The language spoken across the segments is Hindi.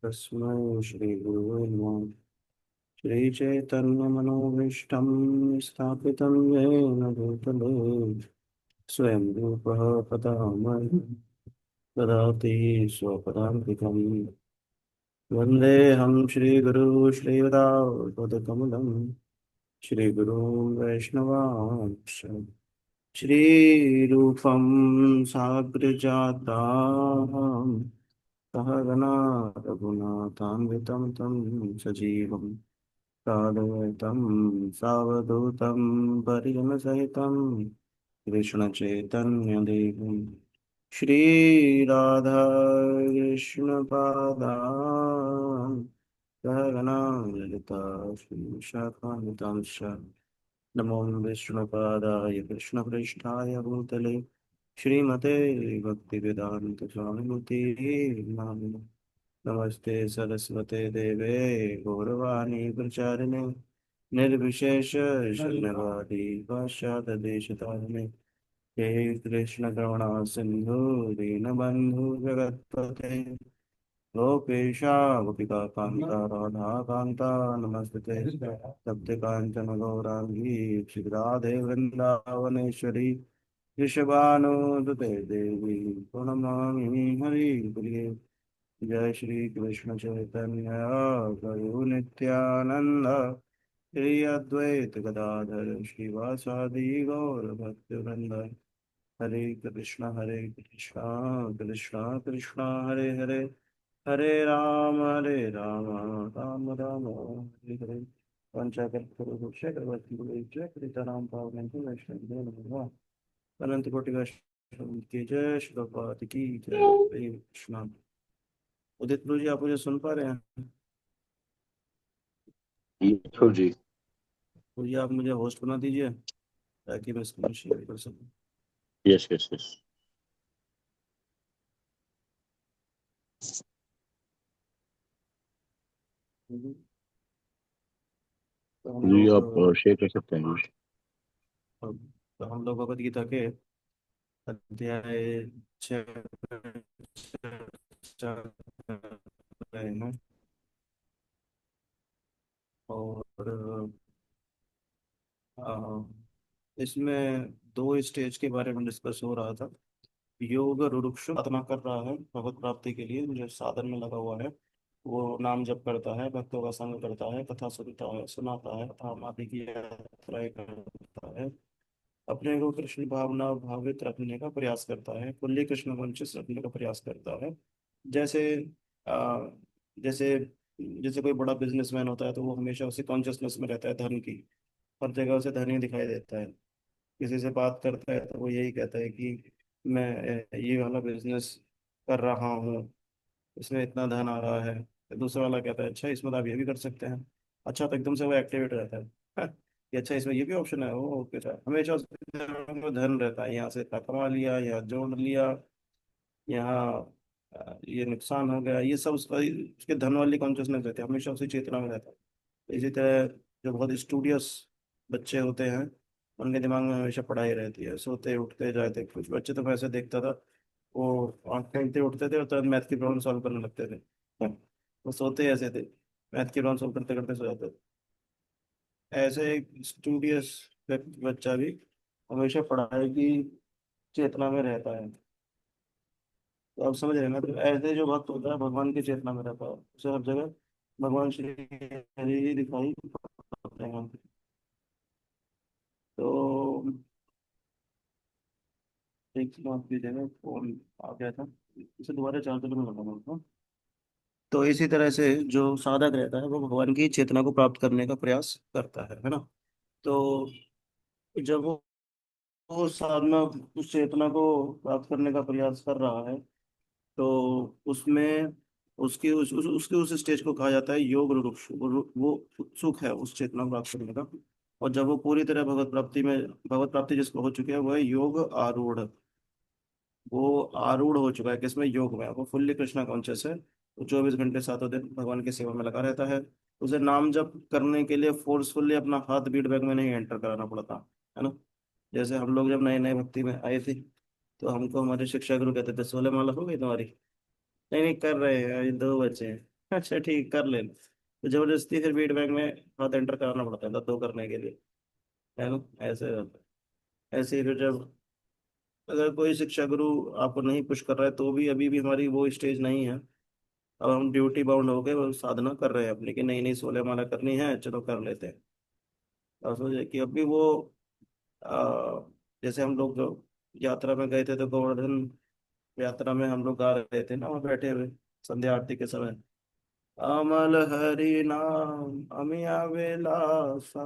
तस्मै श्रीगुरुवे नमः। श्रीचैतन्यमनोभीष्टं स्थापितं येन भूतले स्वयं रूपः पदामि ददाति स्वपदान्तिकम्। वन्देऽहं श्रीगुरु श्रीयुतापदकमलं श्रीगुरुं वैष्णवांश श्रीरूपं साग्रजातां सहगना रघुनाथान्वितं तं सजीवम् साद्वैतं सावधूतं परिजनसहितं कृष्णचैतन्यदेवं श्रीराधाकृष्णपादान् सहगना ललिता श्रीशाखान्वितांश्च नमो विष्णुपादाय कृष्णपृष्ठाय भूतले श्रीमते भक्तिवेदान्तस्वामिनिति नामिने। नमस्ते सरस्वते देवे गौरवाणी प्रचारिणे निर्विशेष शून्यवादी पाश्चात्यदेशतारिणे हे कृष्ण करुणा सिंधु दीनबंधु जगत्पते गोपेशा गोपिका कांता राधा कांता नमस्ते तप्त कांचन गौरांगी श्रीराधे वृंदावनेश्वरी ऋषभानुदुते देवी प्रणमामि हरि। जय श्री कृष्ण चैतन्य प्रभु नित्यानंद श्री अद्वैत गदाधर श्रीवासादि गौर भक्तवृंद। हरे कृष्णा कृष्णा कृष्णा हरे हरे हरे राम राम राम हरे हरे। पंचाकल्पतरुभक्षकवतीनाम पावन वैष्णव नमः। अनंत कोटि वैष्णव की जय श्री प्रभुपाद की जय। हरे कृष्णा। उदित गुरु जी, आप मुझे सुन पा रहे हैं? बिल्कुल जी। तो ये आप मुझे होस्ट बना दीजिए ताकि मैं स्क्रीन शेयर कर सकूं। Yes yes yes. तो हम जी लोग आप शेयर कर सकते हैं। तो हम लोग भगवद गीता के अध्याय 6 रहे हैं। और अ, इसमें दो स्टेज के बारे में डिस्कस हो रहा था। योग रुरुक्षु साधना कर रहा है भगवत प्राप्ति के लिए, जो साधन में लगा हुआ है, वो नाम जप करता है, भक्तों का संग करता है, कथा सुनता है, सुनाता है, तथा आदि की यात्राएं करता है, अपने को कृष्ण भावना भावित रखने का प्रयास करता है, कुल्ली कृष्ण वंचित रखने का प्रयास करता है। जैसे आ, जैसे जैसे कोई बड़ा बिजनेसमैन होता है तो वो हमेशा उसी कॉन्शियसनेस में रहता है धन की। हर जगह उसे धन ही दिखाई देता है। किसी से बात करता है तो वो यही कहता है कि मैं ये वाला बिजनेस कर रहा हूँ, इसमें इतना धन आ रहा है। तो दूसरा वाला कहता है अच्छा इसमें तो आप ये भी कर सकते हैं। अच्छा, तो एकदम से वो एक्टिवेट रहता है कि अच्छा इसमें ये भी ऑप्शन है, वो ओके सर। हमेशा उसके दिमाग में धन रहता है, यहाँ से इतना कमा लिया, यहाँ जोड़ लिया, यहाँ ये नुकसान हो गया, ये सब उसका उसके धन वाली कॉन्शियसनेस रहती है, हमेशा उसी चेतना में रहता है। इसी तरह जो बहुत स्टूडियस बच्चे होते हैं उनके दिमाग में हमेशा पढ़ाई रहती है, सोते उठते जाते। कुछ बच्चे तो मैं ऐसे देखता था, वो आँख खोलते उठते थे और तुरंत मैथ की प्रॉब्लम सॉल्व करने लगते थे वो सोते ऐसे थे, मैथ की प्रॉब्लम सॉल्व करते करते सो जाते थे। ऐसे एक स्टूडियस बच्चा भी हमेशा पढ़ाई की चेतना में रहता है। तो आप समझ रहे हैं ना, तो ऐसे जो भक्त होता है भगवान की चेतना में रहता है, उसे हर जगह भगवान श्री हरि ही दिखाई पड़ते हैं। तो एक बात की जगह फोन आ गया था, इसे दोबारा चार्ज में लगाना। तो इसी तरह से जो साधक रहता है वो भगवान की चेतना को प्राप्त करने का प्रयास करता है ना। तो जब वो साधना उस चेतना को प्राप्त करने का प्रयास कर रहा है तो उसमें उसकी उस स्टेज को कहा जाता है योग रुक्ष। वो उत्सुक है उस चेतना को प्राप्त करने का। और जब वो पूरी तरह भगवत प्राप्ति जिसको हो चुकी है वो है योग आरूढ़। वो आरूढ़ हो चुका है किसमें, योग में। वो फुल्ली कृष्णा कॉन्शियस है, वो 24 घंटे सातों दिन भगवान की सेवा में लगा रहता है। उसे नाम जप करने के लिए फोर्सफुल्ली अपना हाथ बीट बैग में नहीं एंटर कराना पड़ता है ना। जैसे हम लोग जब नए नए भक्ति में आए थे तो हमको हमारे शिक्षा गुरु कहते थे 16 माला हो गई तुम्हारी, नहीं नहीं, कर रहे हैं, अभी दो बचे हैं। अच्छा ठीक, कर ले तो जबरदस्ती फिर फीडबैक में हाथ एंटर कराना पड़ता है तो दो करने के लिए, है ना, ऐसे होता है। ऐसे ही फिर जब अगर कोई शिक्षा गुरु आपको नहीं पुश कर रहा है तो भी अभी भी हमारी वो स्टेज नहीं है। अब हम ड्यूटी बाउंड हो गए, वो साधना कर रहे हैं अपनी कि नहीं नहीं 16 माला करनी है, चलो कर लेते हैं। और सोचे कि अभी वो आ, जैसे हम लोग जो यात्रा में गए थे तो गोवर्धन यात्रा में हम लोग गा रहे थे ना वहाँ बैठे हुए संध्या आरती के समय, अमल हरि नाम अमिया विलासा।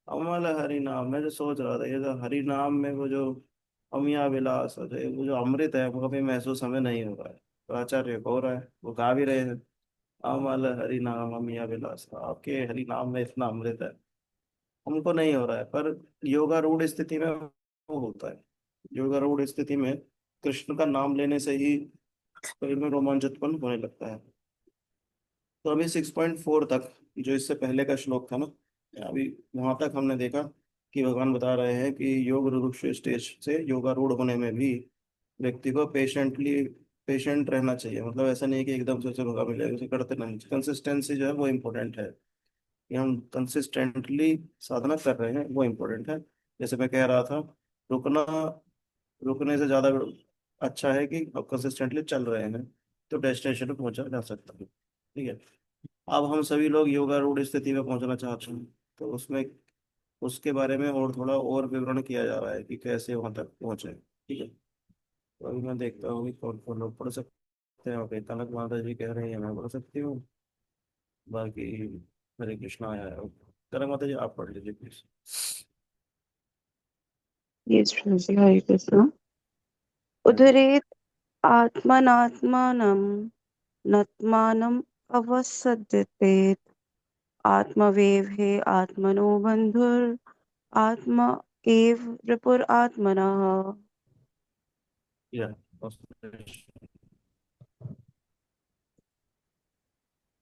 अमल हरि नाम, मैं जो सोच रहा था ये जो हरि नाम में वो जो अमिया विलास है, वो जो अमृत है वो कभी महसूस हमें नहीं हो रहा है, तो आचार्य को हो रहा है, वो गा भी रहे हैं। अमल हरि नाम अमिया विलास, आपके हरि नाम में इतना अमृत है, हमको नहीं हो रहा है। पर योगारूढ़ स्थिति में वो होता है। योगारूढ़ स्थिति में कृष्ण का नाम लेने से ही शरीर में रोमांच उत्पन्न होने लगता है। तो अभी 6.4 तक, जो इससे पहले का श्लोक था ना, अभी वहां तक हमने देखा कि भगवान बता रहे हैं कि योग रुक्ष स्टेज से योगारूढ़ होने में भी व्यक्ति को पेशेंट रहना चाहिए। मतलब ऐसा नहीं है कि एकदम से उसे होगा मिलेगा, उसे करते नहीं, कंसिस्टेंसी जो है वो इम्पोर्टेंट है, कि हम कंसिस्टेंटली साधना कर रहे हैं वो इम्पोर्टेंट है। जैसे मैं कह रहा था, रुकना रुकने से ज़्यादा अच्छा है कि अब कंसिस्टेंटली चल रहे हैं तो डेस्टिनेशन पे पहुंचा जा सकता है। ठीक है। अब हम सभी लोग योगारूढ़ स्थिति में पहुंचना चाहते हैं, तो उसमें उसके बारे में और थोड़ा और विवरण किया जा रहा है कि कैसे वहां तक पहुंचे। ठीक है। तो अभी मैं देखता हूँ कि कौन कौन लोग पढ़ सकते हैं। ओके, कनक माता जी कह रही है मैं पढ़ सकती हूँ। बाकी हरे कृष्णा आया है। कनक माता जी आप पढ़ लीजिए please. Yes, Shruti, Hare Krishna. उदरेत आत्मनात्मानं नत्मानं अवसदतेत आत्मवेव हे आत्मनो बंधुर आत्मा एव रिपुर आत्मनः. या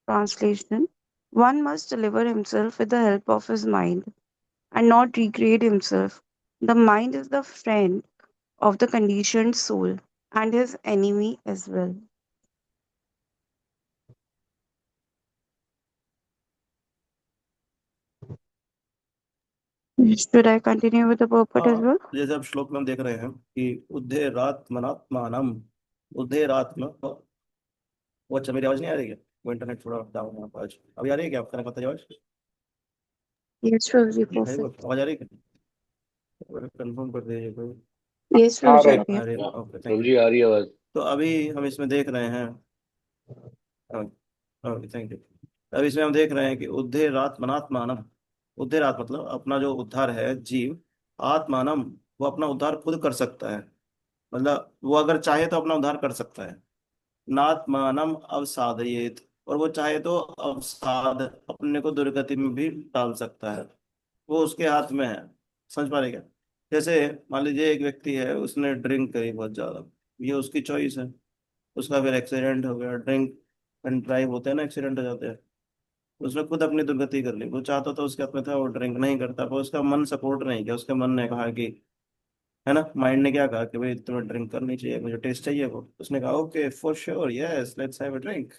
Translation: One must deliver himself with the help of his mind and not recreate himself. The mind is the friend of the conditioned soul and his enemy as well. Should I continue with the purport as हाँ, well? जैसे अब श्लोक में हम देख रहे हैं कि उद्धेरात्मनात्मानम, उद्धेरात्म। वो अच्छा, मेरी आवाज नहीं आ रही है? वो इंटरनेट थोड़ा डाउन है आज। अभी आ रही है क्या आपका पता आवाज? Yes, Shruti, है वो perfect. आवाज आ रही है? कंफर्म कर दीजिए कोई। Yes, आ Shruti, रहा आ है। रही है. आ रही है, हाँ, ओके थैंक प्रभु यू। जी आ रही है आवाज। तो अभी हम इसमें देख रहे हैं, ओके थैंक यू। अब इसमें हम देख रहे हैं कि उद्धेरात्मनात्मानम, उद्धेरात मतलब अपना जो उद्धार है जीव, आत्मानम वो अपना उद्धार खुद कर सकता है। मतलब वो अगर चाहे तो अपना उद्धार कर सकता है। नात्मानम अवसादयेत, और वो चाहे तो अवसाद अपने को दुर्गति में भी डाल सकता है, वो उसके हाथ में है। समझ पा रहे क्या? जैसे मान लीजिए एक व्यक्ति है, उसने ड्रिंक करी बहुत ज्यादा, ये उसकी चॉइस है। उसका फिर एक्सीडेंट हो गया, ड्रिंक एंड ड्राइव होते हैं ना, एक्सीडेंट हो जाते हैं। उसने खुद अपनी दुर्गति कर ली, वो चाहता तो उसके हाथ में था, वो ड्रिंक नहीं करता, पर उसका मन सपोर्ट नहीं किया, उसके मन ने कहा कि, है ना, माइंड ने क्या कहा कि भाई तुम्हें ड्रिंक करनी चाहिए, मुझे टेस्ट चाहिए, वो उसने कहा okay for sure yes let's have a drink.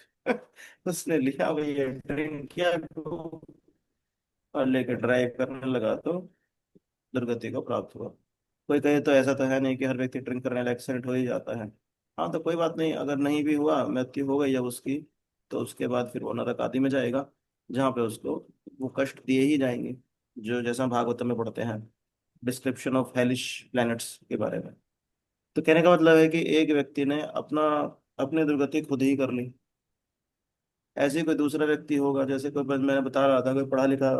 उसने लिया भाई, ड्रिंक किया तो, और लेकर ड्राइव करने लगा तो दुर्गति को प्राप्त हुआ। कोई कहे तो ऐसा तो है नहीं कि हर व्यक्ति ड्रिंक करने वाला एक्सीडेंट हो ही जाता है। हाँ, तो कोई बात नहीं, अगर नहीं भी हुआ, मृत्यु हो गई है उसकी, तो उसके बाद फिर वो नरक आदि में जाएगा, जहाँ पे उसको वो कष्ट दिए ही जाएंगे, जो जैसा भागवत में पढ़ते हैं डिस्क्रिप्शन ऑफ हेलिश प्लैनेट्स के बारे में। तो कहने का मतलब है कि एक व्यक्ति ने अपनी दुर्गति खुद ही कर ली। ऐसे ही कोई दूसरा व्यक्ति होगा, जैसे कोई मैं बता रहा था, कोई पढ़ा लिखा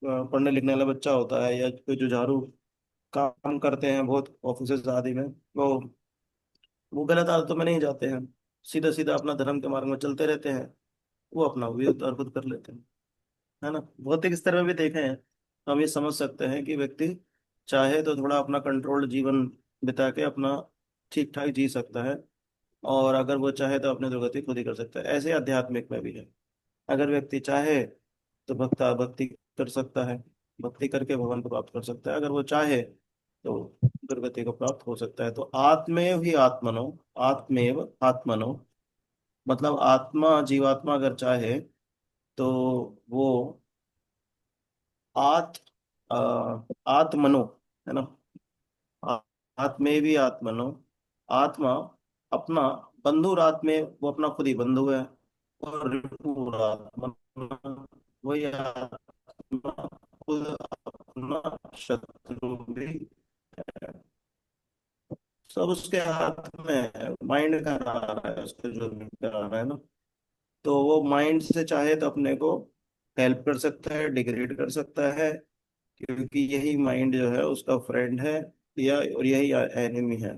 पढ़ने लिखने वाला बच्चा होता है, या कोई जुझारू काम करते हैं बहुत ऑफिस आदि में, वो गलत आदतों में नहीं जाते हैं, सीधा सीधा अपना धर्म के मार्ग में चलते रहते हैं, वो अपना भी उद्धार खुद कर लेते हैं। है ना, भौतिक स्तर में भी देखे हैं तो हम ये समझ सकते हैं कि व्यक्ति चाहे तो थोड़ा अपना कंट्रोल्ड जीवन बिता के अपना ठीक ठाक जी सकता है, और अगर वो चाहे तो अपनी दुर्गति खुद ही कर सकता है। ऐसे आध्यात्मिक में भी है, अगर व्यक्ति चाहे तो भक्ति कर सकता है, भक्ति करके भगवान को प्राप्त कर सकता है, अगर वो चाहे तो दुर्गति को प्राप्त हो सकता है। तो आत्मेव ही आत्मनो, आत्मेव आत्मनो मतलब आत्मा, जीवात्मा अगर चाहे तो वो आत आ, आत्मनो, है ना, आ- आत्मे भी आत्मनो, आत्मा अपना, बंधुर आत्मे, वो अपना खुद ही बंधु है, और रिपुरात्मा, वही आत्मा खुद अपना शत्रु भी है। सब उसके हाथ में है, माइंड का रहा है उसको जो भी करा रहा है ना। तो वो माइंड से चाहे तो अपने को हेल्प कर सकता है, डिग्रेड कर सकता है, क्योंकि यही माइंड जो है उसका फ्रेंड है, या और यही एनिमी है।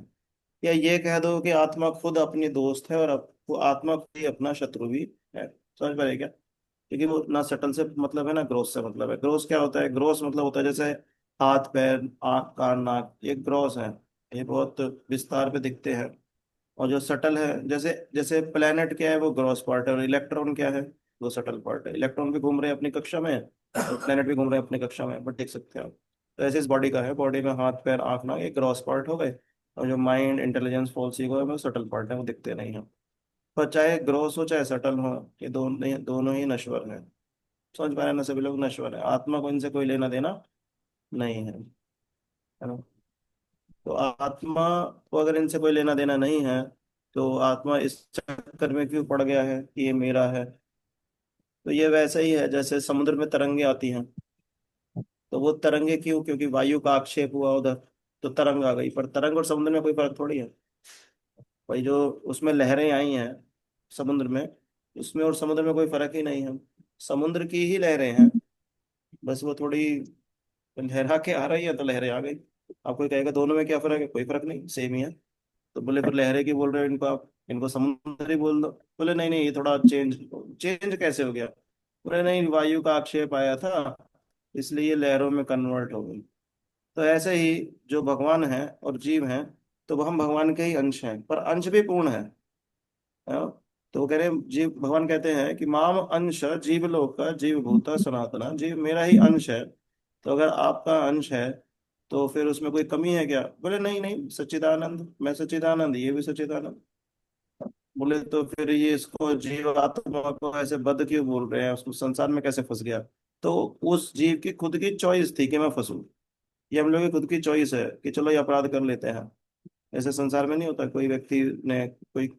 या ये कह दो कि आत्मा खुद अपनी दोस्त है, और वो आत्मा खुद ही अपना शत्रु भी है। समझ पा रहे क्या? क्योंकि वो ना सटल से मतलब है ना ग्रोस से मतलब है। ग्रोस क्या होता है? ग्रोस मतलब होता है जैसे हाथ पैर आंख कान नाक, ये ग्रोस है, ये बहुत विस्तार पे दिखते हैं। और जो सटल है, जैसे जैसे प्लेनेट क्या है, वो ग्रॉस पार्ट है, और इलेक्ट्रॉन क्या है, वो सटल पार्ट है। इलेक्ट्रॉन भी घूम रहे हैं अपनी कक्षा में, और प्लेनेट भी घूम रहे हैं अपनी कक्षा में, बट देख सकते हैं आप। तो ऐसे इस बॉडी का है, बॉडी में हाथ पैर आँख नाक, ये ग्रॉस पार्ट हो गए। और जो माइंड इंटेलिजेंस फॉल्स ईगो है, वो सटल पार्ट है, वो दिखते नहीं है। पर चाहे ग्रॉस हो चाहे सटल हो, ये दोनों ही नश्वर हैं। समझ पा रहे हैं ना? सभी लोग नश्वर है, आत्मा को इनसे कोई लेना देना नहीं है ना। तो आत्मा को अगर इनसे कोई लेना देना नहीं है, तो आत्मा इस चक्कर में क्यों पड़ गया है कि ये मेरा है? तो ये वैसा ही है जैसे समुद्र में तरंगे आती हैं। तो वो तरंगे क्यों? क्योंकि वायु का आक्षेप हुआ उधर, तो तरंग आ गई। पर तरंग और समुद्र में कोई फर्क थोड़ी है। भाई जो उसमें लहरें आई हैं समुद्र में, उसमें और समुद्र में कोई फर्क ही नहीं है। समुद्र की ही लहरें हैं, बस वो थोड़ी लहरा के आ रही है तो लहरें आ गई। आप कोई कहेगा दोनों में क्या फर्क है? कोई फर्क नहीं, सेम ही है। तो बोले फिर लहरें की बोल रहे हो इनको आप, इनको समुद्र ही बोल दो। बोले नहीं नहीं, ये थोड़ा चेंज, चेंज कैसे हो गया? बोले नहीं, वायु का आक्षेप आया था, इसलिए ये लहरों में कन्वर्ट हो गई। तो ऐसे ही जो भगवान है और जीव हैं, तो वो हम भगवान के ही अंश हैं, पर अंश भी पूर्ण है। तो वो कह रहे हैं, जीव भगवान कहते हैं कि माम अंश जीव लोक जीव भूता सनातना, जीव मेरा ही अंश है। तो अगर आपका अंश है तो फिर उसमें कोई कमी है क्या? बोले नहीं नहीं, सच्चिदानंद, मैं सच्चिदानंद, ये भी सच्चिदानंद। बोले तो फिर ये इसको जीव आत्मा को ऐसे बद क्यों बोल रहे हैं? उसको संसार में कैसे फंस गया? तो उस जीव की खुद की चॉइस थी कि मैं फंसूं। ये हम लोग की खुद की चॉइस है कि चलो ये अपराध कर लेते हैं। ऐसे संसार में नहीं होता, कोई व्यक्ति ने कोई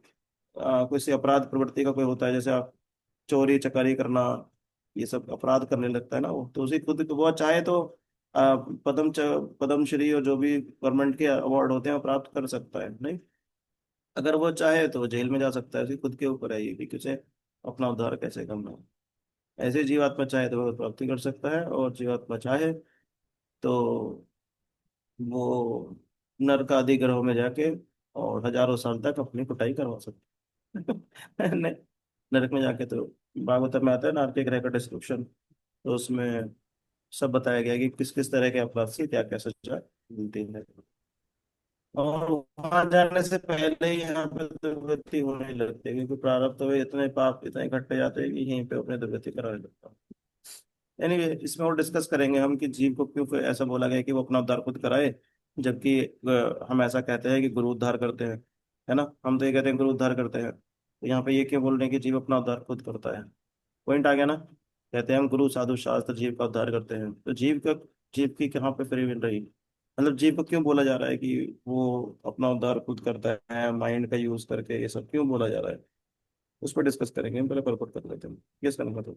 कोई सी अपराध प्रवृत्ति का कोई होता है, जैसे आप चोरी चकारी करना, ये सब अपराध करने लगता है ना वो, तो उसी खुद वो चाहे तो पद्मश्री और जो भी गवर्नमेंट के अवार्ड होते हैं वो प्राप्त कर सकता है नहीं। अगर वो चाहे तो वो जेल में जा सकता है, उसी खुद के ऊपर है ये कि उसे अपना उद्धार कैसे करना है। ऐसे जीवात्मा चाहे तो वो प्राप्ति कर सकता है, और जीवात्मा चाहे तो वो नरक आदि ग्रहों में जाके और हजारों साल तक अपनी कुटाई करवा सकता है। नरक में जाके तो भागवत में आता है नरक के ग्रह का डिस्क्रिप्शन, तो उसमें सब बताया गया है कि किस किस तरह के अपराध से क्या क्या सजा मिलती है। और वहां जाने से पहले ही यहाँ पे दुर्गति होने लगती है, क्योंकि प्रारब्ध तो इतने पाप इतने इकट्ठे जाते हैं कि यहीं पे अपने दुर्गति कराने लगता है। एनीवे, इसमें और डिस्कस करेंगे हम कि जीव को क्यों फिर ऐसा बोला गया कि वो अपना उद्धार खुद कराए, जबकि हम ऐसा कहते हैं कि गुरु उद्धार करते हैं, है ना। हम तो ये कहते हैं गुरु उद्धार करते हैं, तो यहाँ पे ये क्यों बोल रहे हैं कि जीव अपना उद्धार खुद करता है? पॉइंट आ गया ना। कहते हैं हम गुरु साधु शास्त्र जीव का उद्धार करते हैं, तो जीव की कहाँ पे फ्री विल रही? मतलब जीव को क्यों बोला जा रहा है कि वो अपना उद्धार खुद करता है माइंड का यूज करके? ये सब क्यों बोला जा रहा है? उस पर डिस्कस करेंगे, हम पहले परपट कर लेते हैं। यस करना तो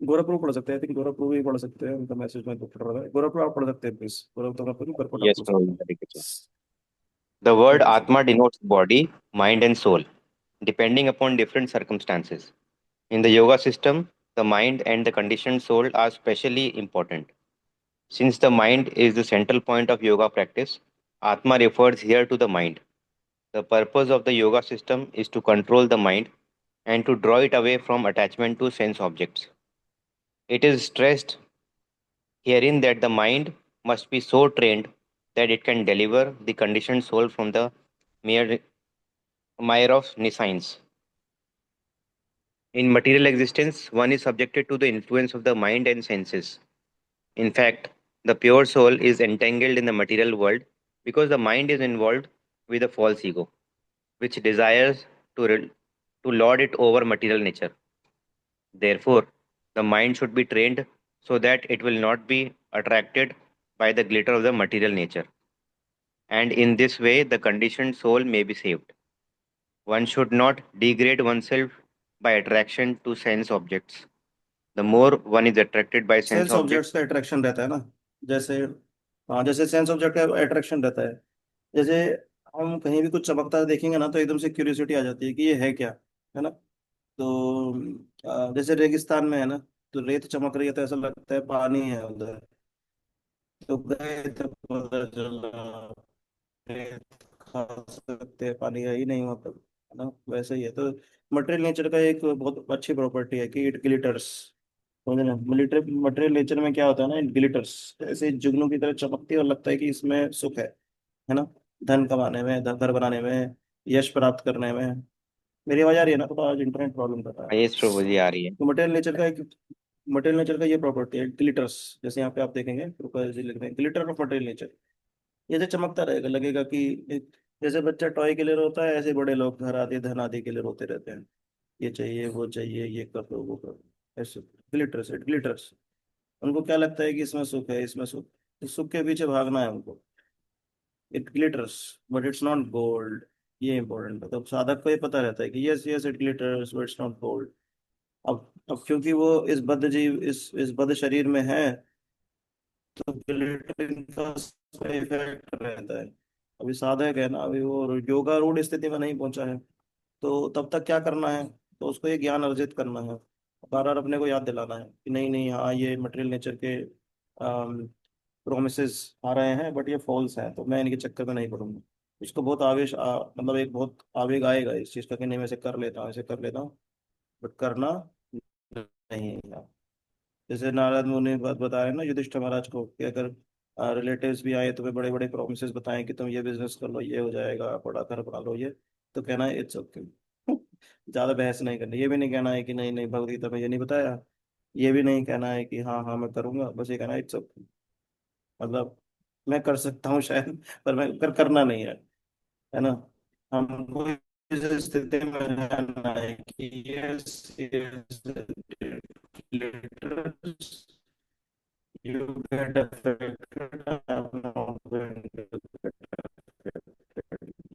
गोरखपुर पढ़ सकते हैं, आई थिंक गोरखपुर भी पढ़ सकते हैं, उनका मैसेज में तो पढ़ रहा है। गोरखपुर आप पढ़ सकते हैं प्लीज, गोरखपुर परपट आप Yes, पढ़ सकते Prabhu. हैं। Very good, sir. The word thank you sir. Atma denotes body, mind, and soul, depending upon different circumstances. In the yoga system, the mind and the conditioned soul are specially important. Since the mind is the central point of yoga practice, Atma refers here to the mind. The purpose of the yoga system is to control the mind and to draw it away from attachment to sense objects. It is stressed herein that the mind must be so trained that it can deliver the conditioned soul from the mere mire of nescience. In material existence, one is subjected to the influence of the mind and senses. In fact, the pure soul is entangled in the material world because the mind is involved with a false ego, which desires to to lord it over material nature. Therefore, the mind should be trained so that it will not be attracted by the glitter of the material nature. And in this way, the conditioned soul may be saved. One should not degrade oneself by attraction to sense objects. The more one is attracted by sense sense objects, objects का अट्रैक्शन रहता है ना, जैसे, हाँ जैसे सेंस ऑब्जेक्ट का अट्रैक्शन रहता है, जैसे हम कहीं भी कुछ चमकता देखेंगे ना तो एकदम से क्यूरियोसिटी आ जाती है कि ये है क्या, है ना। तो जैसे रेगिस्तान में है ना, तो रेत चमक रही है तो ऐसा लगता है पानी है उधर, तो गए तो पता चला रेत खा सकते हैं, पानी है ही नहीं वहाँ पर, है ना। वैसे ही है, तो मटेरियल नेचर का एक बहुत अच्छी प्रॉपर्टी है कि इट ग्लिटर्स, समझे ना। मटेरियल नेचर में क्या होता है ना, इट ग्लिटर्स, ऐसे जुगनू की तरह चमकती है और लगता है कि इसमें सुख है ना। धन कमाने में, घर बनाने में, यश प्राप्त करने में। मेरी आवाज आ रही है ना, थोड़ा आज इंटरनेट प्रॉब्लम कर रहा है। ये प्रभु जी आ रही है। तो मटेरियल नेचर का ये प्रॉपर्टी है, ग्लिटर्स। जैसे यहाँ पे आप देखेंगे प्रोफेसर जी लिख रहे हैं, ग्लिटर ऑफ मटेरियल नेचर। ये जो चमकता रहेगा, लगेगा कि जैसे बच्चा टॉय के लिए रोता है, ऐसे बड़े लोग घर आदि धन आदि के लिए रोते रहते हैं, ये चाहिए वो चाहिए, ये कर दो वो कर दो, ऐसे ग्लिटर्स, इट ग्लिटर्स। उनको क्या लगता है कि इसमें सुख है, इसमें सुख, तो सुख के पीछे भागना है उनको। It glitters but it's not gold. ये इंपॉर्टेंट है, तो साधक को ये पता रहता है कि yes yes it glitters but it's not gold. अब क्योंकि वो इस बद्ध जीव, इस बद्ध शरीर में है, तो गिल्टिन का इफेक्ट रहता है। अभी साधक है ना, अभी वो योगा रूढ़ स्थिति में नहीं पहुंचा है, तो तब तक क्या करना है, तो उसको ये ज्ञान अर्जित करना है, बार बार अपने को याद दिलाना है कि नहीं नहीं, हाँ ये मटेरियल नेचर के प्रोमिसेस आ रहे हैं बट ये फॉल्स हैं, तो मैं इनके चक्कर में नहीं पड़ूंगा। उसको बहुत मतलब एक बहुत आवेग आएगा इस चीज़ का कि नहीं मैं इसे कर लेता हूँ, इसे कर लेता हूँ, बट करना नहीं है। जैसे नारद मुनि बात बता रहे हैं ना युधिष्ठिर महाराज को, कि अगर रिलेटिव्स भी आए तुम्हें बड़े बड़े प्रोमिस बताएं कि तुम ये बिजनेस कर लो, ये हो जाएगा, बड़ा घर बना लो, ये, तो कहना है इट्स ओके। ज्यादा बहस नहीं करनी, ये भी नहीं कहना है कि नहीं नहीं भगवत गीता में ये नहीं बताया, ये भी नहीं कहना है कि हाँ हाँ मैं करूंगा, बस ये कहना है इट्स ओके। मतलब मैं कर सकता हूँ शायद, पर मैं करना नहीं है ना। हमको इस स्थिति में रहना है कि yes yes you get affected, I'm not going to get affected।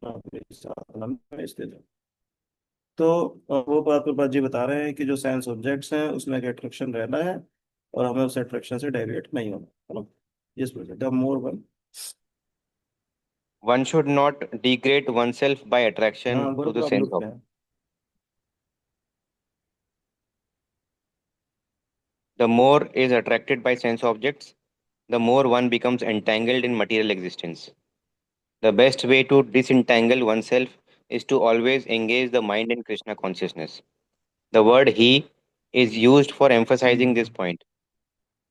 अपनी साधना में स्थित है। तो वो बात प्रभा जी बता रहे हैं कि जो साइंस ऑब्जेक्ट्स हैं उसमें एक अट्रैक्शन रहना है, और हमें उस अट्रैक्शन से डेविएट नहीं होना, है ना। Yes project the more one. one should not degrade oneself by attraction हाँ to the गुरुकुल आप sense लुट of. में हैं। The more is attracted by sense objects, the more one becomes entangled in material existence. The best way to disentangle oneself is to always engage the mind in Krishna consciousness. The word he is used for emphasizing this hmm point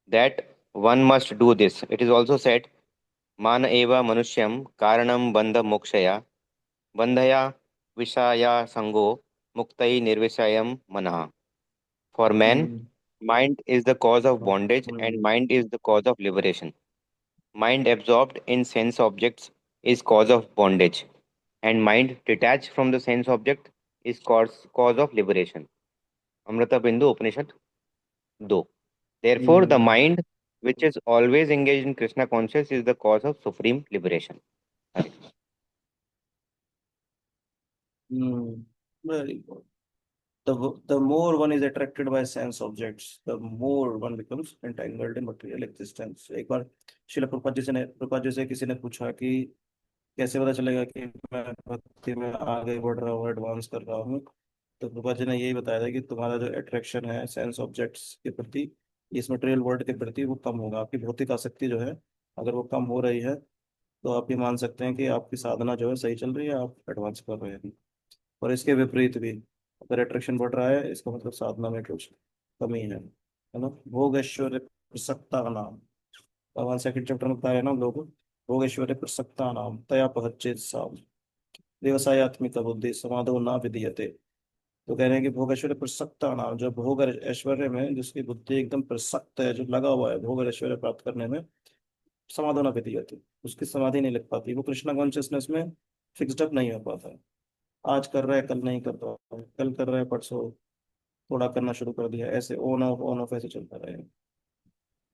that one must do this. It is also said, Mana eva manusyam karanam bandha mokshaya bandhaya vishaya sango muktai nirvishayam manaha. For man, hmm mind is the cause of bondage and hmm mind is the cause of liberation. Mind absorbed in sense objects is cause of bondage, and mind detached from the sense object is cause of liberation. Amrita Bindu Upanishad 2. Therefore, the hmm mind which is always engaged in Krishna consciousness is the cause of supreme liberation. Very good. the more one is attracted by sense objects, the more one becomes entangled in material existence। एक बार शिला प्रभुपाद जी से किसी ने पूछा कि कैसे पता चलेगा कि मैं भक्ति में आगे बढ़ रहा हूँ, एडवांस कर रहा हूँ। तो प्रभुपाद जी ने यही बताया था कि तुम्हारा जो अट्रैक्शन है सेंस ऑब्जेक्ट्स के प्रति, इस मटेरियल वर्ल्ड के प्रति, वो कम होगा। आपकी भौतिक आसक्ति जो है, अगर वो कम हो रही है, तो आप ये मान सकते हैं कि आपकी साधना जो है सही चल रही है, आप एडवांस कर रहे हैं। और इसके विपरीत भी, अगर अट्रैक्शन बढ़ रहा है, इसका मतलब साधना में कुछ कमी है ना। भोग ऐश्वर्य प्रसक्ता नाम, भगवान सेकंड चैप्टर में बताया है ना हम लोग को, भोग ऐश्वर्य प्रसक्ता नाम तया पहच्चेत साम व्यवसायत्मिक बुद्धि समाधो ना विधीयते। तो कह रहे हैं कि भोग ऐश्वर्य प्रसक्ता नाम, जो भोग और ऐश्वर्य में जिसकी बुद्धि एकदम प्रसक्त है, जो लगा हुआ है भोग और ऐश्वर्य प्राप्त करने में, समाधो ना विधीयते, उसकी समाधि नहीं लग पाती, वो कृष्णा कॉन्शियसनेस में फिक्स्ड अप नहीं हो पाता है। आज कर रहा है कल नहीं कर रहा है, कल कर रहा है परसों थोड़ा करना शुरू कर दिया, ऐसे ऑन ऑफ ऐसे चलता रहेगा।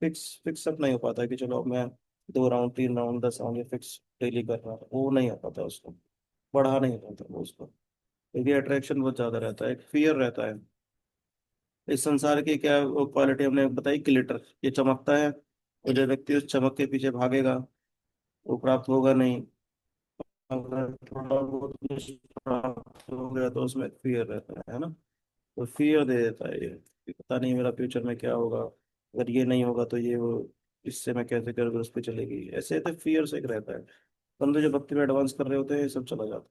फिक्स अप नहीं हो पाता है कि चलो अब मैं 2 राउंड 3 राउंड 10 राउंड ये फिक्स डेली कर रहा हूँ, वो नहीं हो पाता उसको, बढ़ा नहीं पाता वो उसको, क्योंकि अट्रैक्शन बहुत ज्यादा रहता है, एक फियर रहता है। इस संसार की क्या क्वालिटी हमने बताई, ग्लिटर, ये चमकता है, और जो व्यक्ति उस चमक के पीछे भागेगा वो प्राप्त होगा नहीं। अगर थोड़ा बहुत कुछ प्राप्त हो गया तो उसमें फियर रहता है ना, तो फियर दे देता है ये कि पता नहीं मेरा फ्यूचर में क्या होगा, अगर ये नहीं होगा तो ये वो, इससे मैं कैसे कर उस पर चलेगी, ऐसे तो फियर से एक रहता है। बंदे जो भक्ति में एडवांस कर रहे होते हैं ये सब चला जाता है,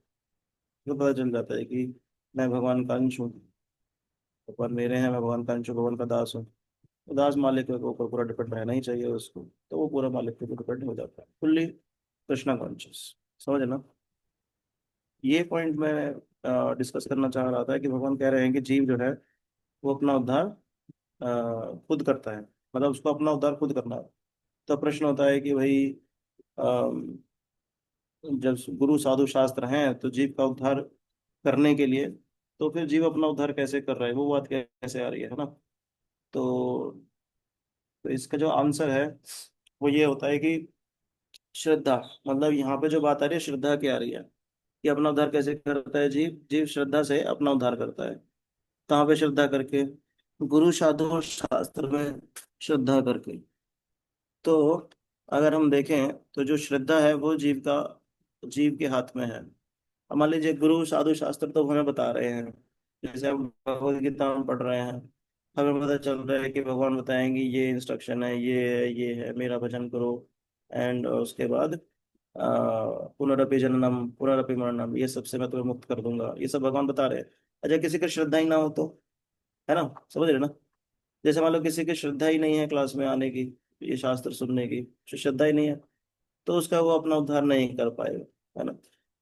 तो पता चल जाता है कि मैं भगवान का अंश हूँ, भगवान मेरे हैं, मैं भगवान का अंश हूँ, भगवान का दास हूँ। तो दास मालिक के ऊपर पूरा डिपेंड रहना ही चाहिए उसको, तो वो पूरा मालिक के ऊपर डिपेंड हो जाता है, फुल्ली कृष्णा कॉन्शियस। समझ ना, ये पॉइंट मैं डिस्कस करना चाह रहा था कि भगवान कह रहे हैं कि जीव जो है वो अपना उद्धार खुद करता है, मतलब उसको अपना उद्धार खुद करना है। तो प्रश्न होता है कि भाई अम, जब गुरु साधु शास्त्र हैं तो जीव का उद्धार करने के लिए, तो फिर जीव अपना उद्धार कैसे कर रहा है, वो बात कैसे आ रही है ना। तो, तो इसका जो आंसर है वो ये होता है कि श्रद्धा, मतलब यहाँ पे जो बात आ रही है श्रद्धा की आ रही है, कि अपना उद्धार कैसे करता है जीव, जीव श्रद्धा से अपना उद्धार करता है। कहाँ पे श्रद्धा करके, गुरु साधु और शास्त्र में श्रद्धा करके। तो अगर हम देखें तो जो श्रद्धा है वो जीव के हाथ में है। अब मान लीजिए गुरु साधु शास्त्र तो हमें बता रहे हैं, जैसे हम भगवत गीता में पढ़ रहे हैं, हमें पता चल रहा है कि भगवान बताएंगे ये इंस्ट्रक्शन है, ये है, मेरा भजन करो, एंड उसके बाद पुनरपि जननम पुनरपि मरणम, ये सबसे मैं तुम्हें मुक्त कर दूंगा, ये सब भगवान बता रहे हैं। अच्छा, किसी की श्रद्धा ही ना हो तो, है ना, समझ रहे ना, जैसे मान लो किसी की श्रद्धा ही नहीं है क्लास में आने की, ये शास्त्र सुनने की, श्रद्धा ही नहीं है, तो उसका वो अपना उद्धार नहीं कर पाएगा, है ना।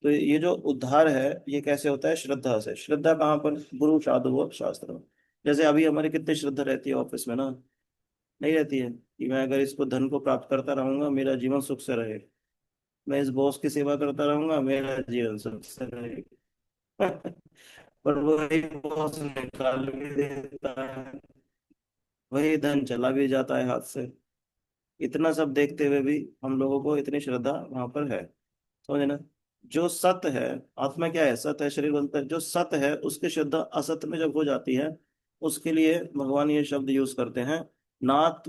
तो ये जो उद्धार है ये कैसे होता है, श्रद्धा से। श्रद्धा कहाँ पर, गुरु साधु और शास्त्र में। जैसे अभी हमारी कितनी श्रद्धा रहती है ऑफिस में ना, नहीं रहती है कि मैं अगर इसको धन को प्राप्त करता रहूंगा मेरा जीवन सुख से रहे, मैं इस बॉस की सेवा करता रहूंगा मेरा जीवन सुख से रहे। पर वही बॉस निकाल भी देता है, वही धन चला भी जाता है हाथ से। इतना सब देखते हुए भी हम लोगों को इतनी श्रद्धा वहां पर है, समझे ना। जो सत्य है, आत्मा क्या है, सत्य है, शरीर बनता है, जो सत्य है उसकी श्रद्धा असत्य में जब हो जाती है, उसके लिए भगवान ये शब्द यूज करते हैं, नात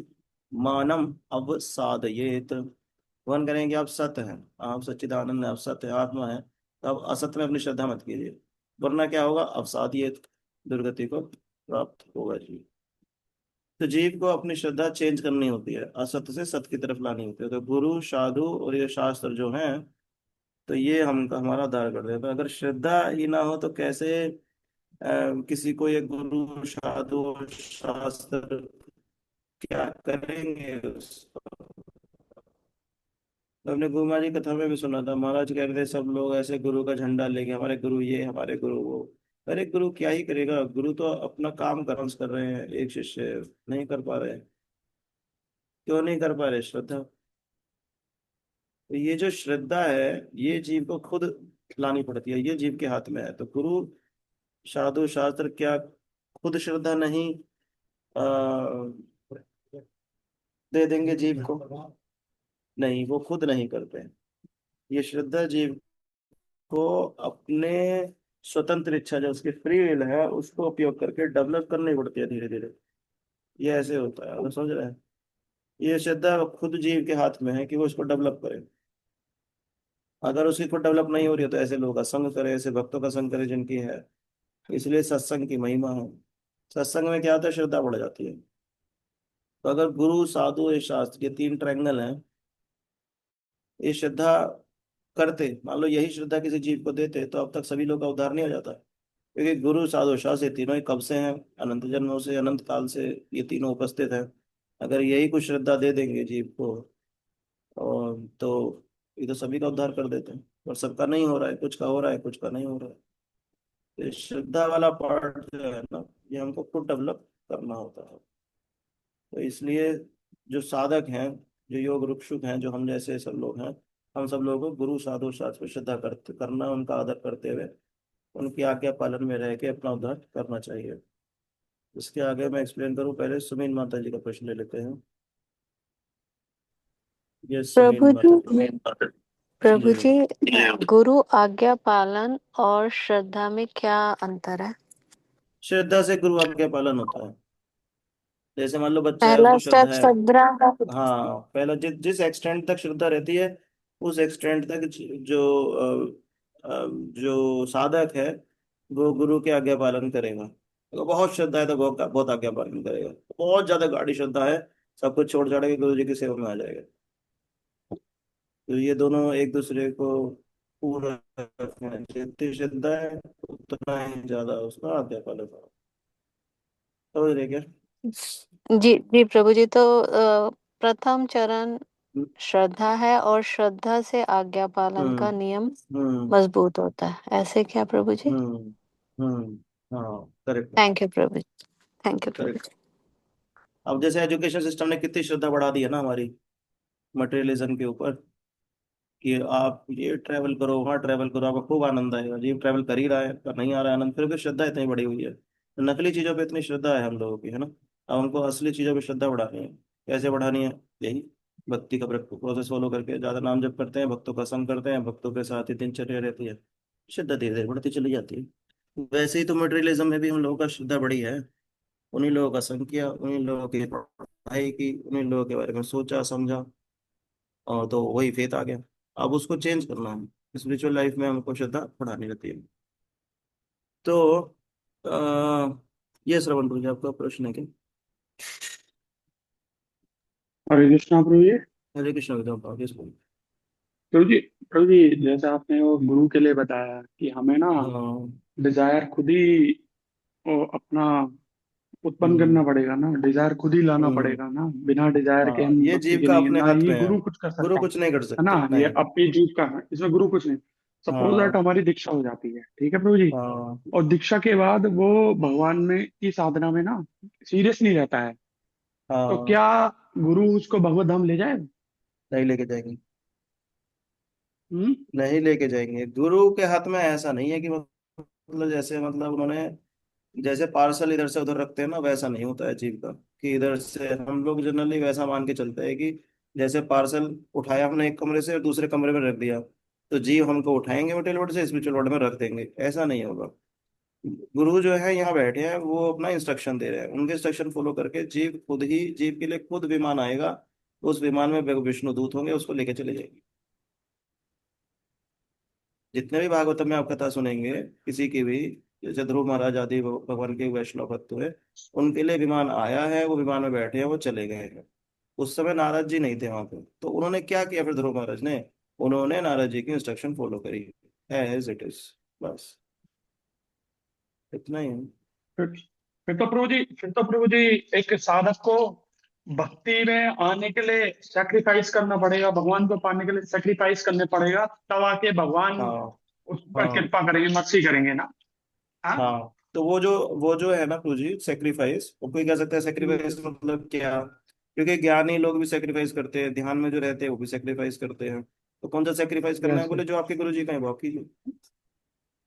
मानम अवसादयेत। भगवान करेंगे आप सत्य हैं, आप सच्चिदानंद हैं, आप सत्य हैं, आत्मा है, तो आप असत्य में अपनी श्रद्धा मत कीजिए, वरना क्या होगा, अवसादयेत, दुर्गति को प्राप्त होगा जी। तो जीव को अपनी श्रद्धा चेंज करनी होती है, असत्य से सत्य की तरफ लानी होती है। तो गुरु साधु और ये शास्त्र जो हैं, तो ये हम हमारा उद्धार कर देता है। अगर श्रद्धा ही ना हो तो कैसे किसी को ये गुरु साधु और शास्त्र क्या करेंगे उसको। तो हमने गुरु महाराज की कथा में भी सुना था, महाराज कह रहे थे सब लोग ऐसे गुरु का झंडा लेके, हमारे गुरु ये, हमारे गुरु वो। अरे गुरु क्या ही करेगा, गुरु तो अपना काम कर रहे हैं, एक शिष्य नहीं कर पा रहे। क्यों नहीं कर पा रहे, श्रद्धा। तो ये जो श्रद्धा है ये जीव को खुद लानी पड़ती है, ये जीव के हाथ में है। तो गुरु साधु शास्त्र क्या खुद श्रद्धा नहीं आ, दे देंगे जीव को, नहीं वो खुद नहीं करते हैं। ये श्रद्धा जीव को अपने स्वतंत्र इच्छा, जो उसकी फ्री विल है, उसको उपयोग करके डेवलप करनी पड़ती है धीरे धीरे। ये ऐसे होता है, आप समझ रहे हैं। ये श्रद्धा खुद जीव के हाथ में है कि वो इसको डेवलप करे। अगर उसकी खुद डेवलप नहीं हो रही है तो ऐसे लोगों का संग करे, ऐसे भक्तों का संग करे जिनकी है। इसलिए सत्संग की महिमा है। सत्संग में क्या होता है, श्रद्धा बढ़ जाती है। तो अगर गुरु साधु ये शास्त्र, ये 3 ट्रायंगल हैं, ये श्रद्धा करते, मान लो यही श्रद्धा किसी जीव को देते तो अब तक सभी लोग का उद्धार नहीं हो जाता। क्योंकि गुरु साधु शास्त्र ये तीनों ही कब से हैं, अनंत जन्मों से, अनंत काल से ये तीनों उपस्थित हैं। अगर यही कुछ श्रद्धा दे देंगे जीव को, और तो ये तो सभी का उद्धार कर देते हैं। और सबका नहीं हो रहा है, कुछ का हो रहा है, कुछ का नहीं हो रहा है। तो ये श्रद्धा वाला पार्ट जो है ना, ये हमको खुद डेवलप करना होता है। तो इसलिए जो साधक हैं, जो योग भिक्षुक हैं, जो हम जैसे सब लोग हैं, हम सब लोगों को गुरु साधु शास्त्र पर श्रद्धा करना, उनका आदर करते हुए उनकी आज्ञा पालन में रह के अपना उद्धार करना चाहिए। इसके आगे मैं एक्सप्लेन करूँ, पहले सुमीन माता जी का प्रश्न ले लेते हैं। ये सुमीन प्रभु माता जी जी प्रभु जी। जी, गुरु आज्ञा पालन और श्रद्धा में क्या अंतर है? श्रद्धा से गुरु आज्ञा पालन होता है। जैसे मान लो बच्चा है, पहला उसको स्टेप श्रद्धा है। श्रद्धा है। हाँ, पहला जिस एक्सटेंट तक श्रद्धा रहती है, उस एक्सटेंट तक जो साधक है वो गुरु के आज्ञा पालन करेगा। तो बहुत श्रद्धा है तो बहुत बहुत आज्ञा पालन करेगा। बहुत ज्यादा गाढ़ी श्रद्धा है, सब कुछ छोड़ छाड़ के गुरु जी की सेवा में आ जाएगा। तो ये दोनों एक दूसरे को पूरा रखना है। जितनी श्रद्धा है उतना ही ज्यादा उसका आज्ञा पालन करो। समझ रहे क्या? जी जी प्रभु जी, तो प्रथम चरण हम्म श्रद्धा है और श्रद्धा से आज्ञा पालन हम्म का नियम हम्म मजबूत होता है, ऐसे क्या प्रभु जी? हम्म हाँ, करेक्ट है। थैंक यू प्रभु जी, थैंक यू प्रभु करेक्ट। जी। अब जैसे एजुकेशन सिस्टम ने कितनी श्रद्धा बढ़ा दी है ना हमारी मटेरियलिज्म के ऊपर, कि आप ये ट्रैवल करो, वहाँ ट्रैवल करो, आपको खूब आनंद आएगा। जी ट्रैवल कर ही रहा है, पर नहीं आ रहा है आनंद, फिर भी श्रद्धा इतनी बढ़ी हुई है। तो नकली चीज़ों पे इतनी श्रद्धा है हम लोगों की, है ना। अब हमको असली चीज़ों पे श्रद्धा बढ़ानी है। कैसे बढ़ानी है? यही भक्ति का प्रोसेस फॉलो करके ज़्यादा नाम जप करते हैं, भक्तों का संग करते हैं, भक्तों के साथ ही दिनचर्या रहती है, श्रद्धा धीरे धीरे बढ़ती चली जाती है। वैसे ही तो मटेरियलिज्म में भी हम लोगों का श्रद्धा बढ़ी है। उन्हीं लोगों का संग किया, उन्हीं लोगों की पढ़ाई की, उन्हीं लोगों के बारे में सोचा समझा, और तो वही फेथ आ गया। अब उसको चेंज करना है, स्पिरिचुअल लाइफ में हमको श्रद्धा बढ़ानी रहती है। तो ये श्रवण गुरु जी आपका प्रश्न है क्या? हरे कृष्णा प्रभु जी। हरे कृष्ण विद्या आगे इसको। प्रभु जी, प्रभु जी, जैसे आपने वो गुरु के लिए बताया कि हमें ना हाँ। डिजायर खुद ही वो अपना उत्पन्न हम्म करना पड़ेगा ना, डिजायर खुद ही लाना हम्म पड़ेगा ना, बिना डिजायर के हाँ, हम ये भक्ति जीव के का नहीं है अपने ना, हाथ ये में है। गुरु कुछ कर गुरु सकता कुछ नहीं कर है ना, सकते, ये नहीं। अपनी जीव का है, इसमें गुरु कुछ नहीं। सपोज दैट हाँ हमारी दीक्षा हो जाती है, ठीक है प्रभु जी, हाँ और दीक्षा के बाद वो भगवान में की साधना में ना सीरियस नहीं रहता है, तो हाँ, क्या गुरु उसको भगवत धाम ले जाए? नहीं लेके जाएंगे। हम्म। नहीं लेके जाएंगे, गुरु के हाथ में ऐसा नहीं है कि मतलब जैसे मतलब उन्होंने जैसे पार्सल इधर से उधर रखते हैं ना, वैसा नहीं होता है जीव का। कि इधर से हम लोग जनरली वैसा मान के चलते हैं कि जैसे पार्सल उठाया हमने एक कमरे से और दूसरे कमरे में रख दिया, तो जीव हमको उठाएंगे होटल वर्ल्ड से स्पिरिचुअल वर्ल्ड में रख देंगे, ऐसा नहीं होगा। गुरु जो है यहाँ बैठे हैं, वो अपना इंस्ट्रक्शन दे रहे हैं, उनके इंस्ट्रक्शन फॉलो करके जीव खुद ही, जीव के लिए खुद विमान आएगा। उस विमान में विष्णु दूत होंगे, उसको लेके चले जाएंगे। जितने भी भागवतम में आप कथा सुनेंगे किसी की भी, जैसे ध्रुव महाराज आदि भगवान के वैष्णव भक्त हुए, उनके लिए विमान आया है, वो विमान में बैठे हैं, वो चले गए हैं। उस समय नारद जी नहीं थे वहां पे, तो उन्होंने क्या किया फिर ध्रुव महाराज ने? उन्होंने नारद जी की इंस्ट्रक्शन फॉलो करी, एज इट इज, बस इतना ही है। फिर फिर तो प्रभु जी एक साधक को भक्ति में आने के लिए सेक्रीफाइस करना पड़ेगा, भगवान को पाने के लिए सेक्रीफाइस करने पड़ेगा, तब आके भगवान हाँ उस पर हाँ कृपा करेंगे, मर्सी करेंगे ना। हाँ। हाँ। तो वो जो है ना प्रभु जी, सेक्रीफाइस, वो कोई कह सकता है हम्म। सेक्रीफाइस मतलब क्या? क्योंकि ज्ञानी लोग भी सेक्रीफाइस करते हैं, ध्यान में जो रहते हैं वो भी सेक्रीफाइस करते हैं। तो कौन सा सेक्रीफाइस करना है? यस। बोले जो आपके गुरु जी कहें वो आप कीजिए।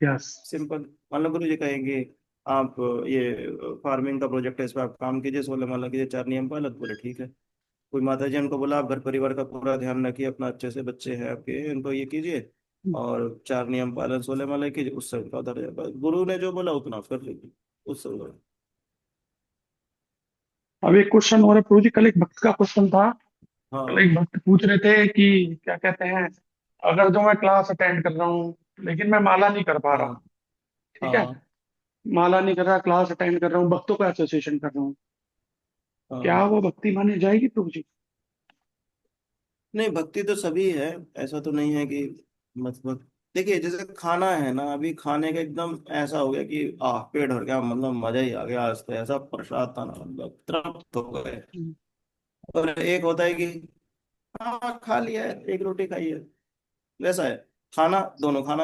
यस। सिंपल। मान लो गुरु जी कहेंगे आप ये फार्मिंग का प्रोजेक्ट है, इस पर आप काम कीजिए, 16 माला कीजिए, 4 नियम पालन, बोले ठीक है। कोई माता जी उनको बोला आप घर परिवार का पूरा ध्यान रखिए, अपना अच्छे से, बच्चे हैं आपके, इनको ये कीजिए और 4 नियम पालन, 16 माला कीजिए, उससे उनका उधर जाएगा। गुरु ने जो बोला उतना आप कर लीजिए, उससे उधर। अब एक क्वेश्चन और है प्रभु जी, कल एक भक्त का क्वेश्चन था। कल हाँ एक भक्त पूछ रहे थे कि क्या कहते हैं, अगर जो मैं क्लास अटेंड कर रहा हूँ लेकिन मैं माला नहीं कर पा रहा, हाँ ठीक है, हाँ माला नहीं कर रहा, क्लास अटेंड कर रहा हूँ, भक्तों का एसोसिएशन कर रहा हूँ, क्या हाँ। वो भक्ति मानी जाएगी प्रभु जी? नहीं, भक्ति तो सभी है, ऐसा तो नहीं है कि मतलब, देखिए जैसे खाना है ना, अभी खाने का एकदम ऐसा हो गया कि पेट भर गया, मतलब मजा ही आ गया, आज तो ऐसा प्रसाद था ना, मतलब तृप्त हो गए। हम्म। और एक होता है कि हाँ खा लिया है, एक रोटी खाई है, वैसा है। खाना दोनों खाना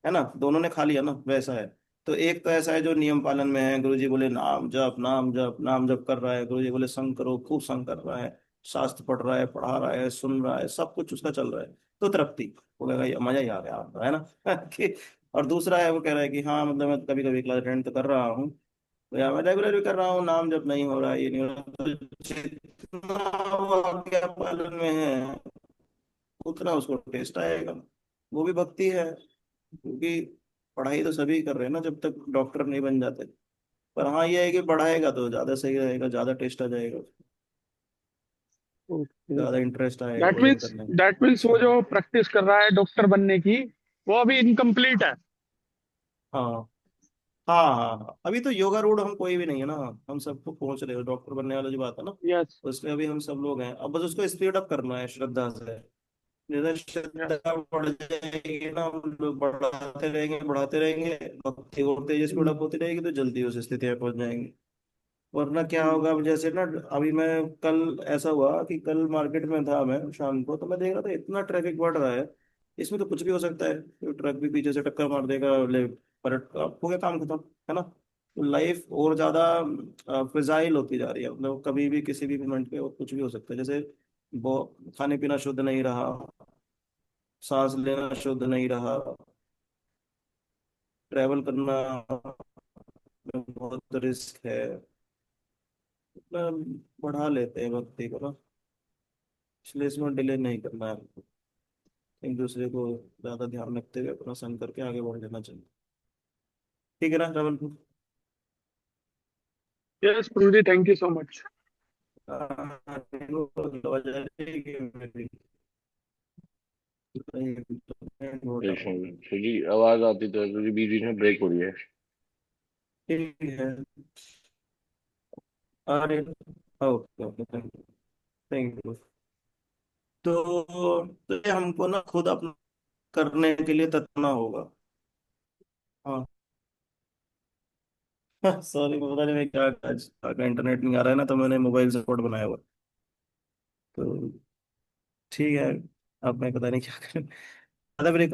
है ना, दोनों ने खा लिया ना, वैसा है। तो एक तो ऐसा है जो नियम पालन में है, गुरुजी बोले नाम जप, नाम जप, नाम जप कर रहा है, गुरुजी बोले संग करो, खूब संग कर रहा है, शास्त्र पढ़ रहा है, पढ़ा रहा है, सुन रहा है, सब कुछ उसका चल रहा है, तो तृप्ति, वो कहेगा ये मजा ही आ गया आपका, है ना कि और दूसरा है वो कह रहा है कि हाँ मतलब मैं कभी कभी क्लास अटेंड तो कर रहा हूँ, तो या मैं रेगुलर भी कर रहा हूँ, नाम जब नहीं हो रहा है, ये नहीं हो रहा, तो जितना वो आज्ञा पालन में है उतना उसको टेस्ट आएगा। वो भी भक्ति है, क्योंकि पढ़ाई तो सभी कर रहे हैं ना जब तक डॉक्टर नहीं बन जाते। पर हाँ ये है कि पढ़ाएगा तो ज्यादा सही रहेगा, ज्यादा टेस्ट आ जाएगा, ओके। ज्यादा इंटरेस्ट आएगा दैट वो सब मीन्स करने में। दैट मीन्स वो जो प्रैक्टिस कर रहा है डॉक्टर बनने की, वो अभी इनकम्प्लीट है। हाँ हाँ हाँ हाँ, अभी तो योगा रोड हम कोई भी नहीं है ना, हम सबको पहुंच रहे हो, डॉक्टर बनने वाला जो बात है ना, यस। उसमें अभी हम सब लोग हैं, अब बस उसको स्पीड अप करना है श्रद्धा से। जैसे श्रद्धा बढ़ जाएगी ना, हम लोग बढ़ाते रहेंगे, भक्ति और तेज स्पीड अप होती रहेगी, तो जल्दी उस स्थिति में पहुंच जाएंगे। वरना क्या होगा, अब जैसे ना, अभी मैं कल ऐसा हुआ कि कल मार्केट में था मैं शाम को, तो मैं देख रहा था इतना ट्रैफिक बढ़ रहा है, इसमें तो कुछ भी हो सकता है, तो ट्रक भी पीछे से टक्कर मार देगा, ले पलट हो गया काम खत्म, है ना। तो लाइफ और ज्यादा फ्रिजाइल होती जा रही है, मतलब कभी भी किसी भी मोमेंट पे कुछ भी हो सकता है। जैसे वो खाने पीना शुद्ध नहीं रहा, सांस लेना शुद्ध नहीं रहा, ट्रैवल करना में बहुत रिस्क है, मतलब बढ़ा लेते हैं भक्ति को ना, इसलिए इसमें डिले नहीं करना है हमको। एक दूसरे को ज्यादा ध्यान रखते हुए अपना संग करके आगे बढ़ लेना चाहिए। ठीक है ना Raman? Yes Prabhu ji, thank you so much. तो जी आवाज आती तो है क्योंकि बीच बीच में ब्रेक हो रही है। ठीक है। अरे okay okay, thank you, thank you. तो ये हमको ना खुद अपना करने के लिए तत्ना होगा। हाँ सॉरी, पता नहीं मैं क्या, आज का इंटरनेट नहीं आ रहा है ना, तो मैंने मोबाइल से कोड बनाया हुआ है। तो ठीक है, अब मैं पता नहीं क्या करूँ, ज्यादा ब्रेक।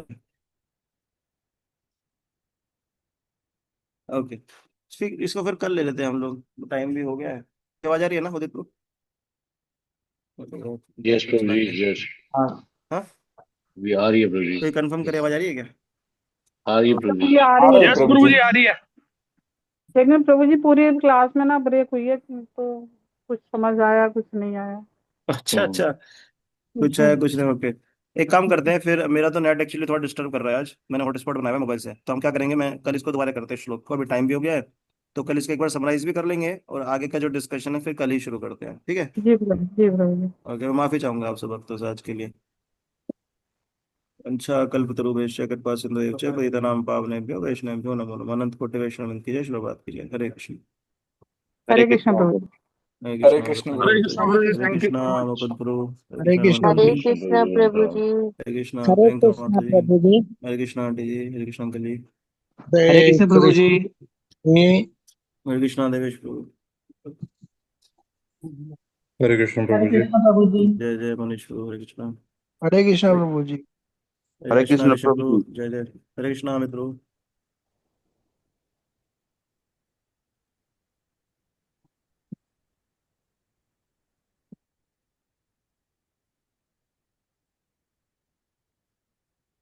ओके, ठीक, इसको फिर कल ले लेते हैं हम लोग, टाइम भी हो गया है। आवाज आ रही है ना उदित को? यस कुछ प्रभु जी, लग गया। यस। हाँ, भी आ रही है प्रभु जी। कोई कंफर्म करे, आवाज आ रही है क्या? आ रही है प्रभु जी। ये आ रही है। यस प्रभु जी, आ रही है। लेकिन प्रभु जी पूरी क्लास में ना ब्रेक हुई है, तो कुछ समझ आया कुछ नहीं आया। अच्छा हम्म। अच्छा, कुछ है कुछ नहीं, ओके। एक काम करते हैं फिर, मेरा तो नेट एक्चुअली थोड़ा डिस्टर्ब कर रहा है आज, मैंने हॉटस्पॉट बनाया है मोबाइल से, तो हम क्या करेंगे, मैं कल इसको दोबारा करते हैं श्लोक को, अभी टाइम भी हो गया है, तो कल इसको एक बार समराइज भी कर लेंगे, और आगे का जो डिस्कशन है फिर कल ही शुरू करते हैं, ठीक है? जी प्रभु जी, प्रभु जी। ओके, मैं माफी चाहूंगा आप सब भक्तों से आज के लिए। अच्छा, कल्पतरुभ्यश्च कृपा सिंधुभ्यश्च पतितानां पावनेभ्यो वैष्णवेभ्यो नमो नमः। अनंत कोटि वैष्णव की जय, श्री बात कीजिए, हरे कृष्ण। हरे हरे कृष्ण कृष्णा। प्रभु जी। हरे हरे कृष्णा कृष्ण कृष्ण, हरे प्रभु जी। कृष्ण हरे प्रभु जी, Hare thank Krishna you so Krishna much. Mukund प्रभु, हरे हरे कृष्णा कृष्ण माता हरे जी, प्रभु जी। कृष्ण प्रभु जी। हरे कृष्णा हरे प्रियंका कृष्णा माता जी, प्रभु जी। हरे कृष्णा आंटी जी, हरे कृष्णा अंकल जी, हरे हरे कृष्ण प्रभु जी। कृष्ण जी। हरे कृष्णा देवेश प्रभु, हरे कृष्ण हरे प्रभु जी। कृष्ण प्रभु जी। जय जय मनीष प्रभु, हरे कृष्णा, हरे कृष्ण हरे प्रभु जी। हरे हरे कृष्णा कृष्ण ऋषभ प्रभु प्रभु, जी। जय जय, हरे कृष्णा अमित प्रभु,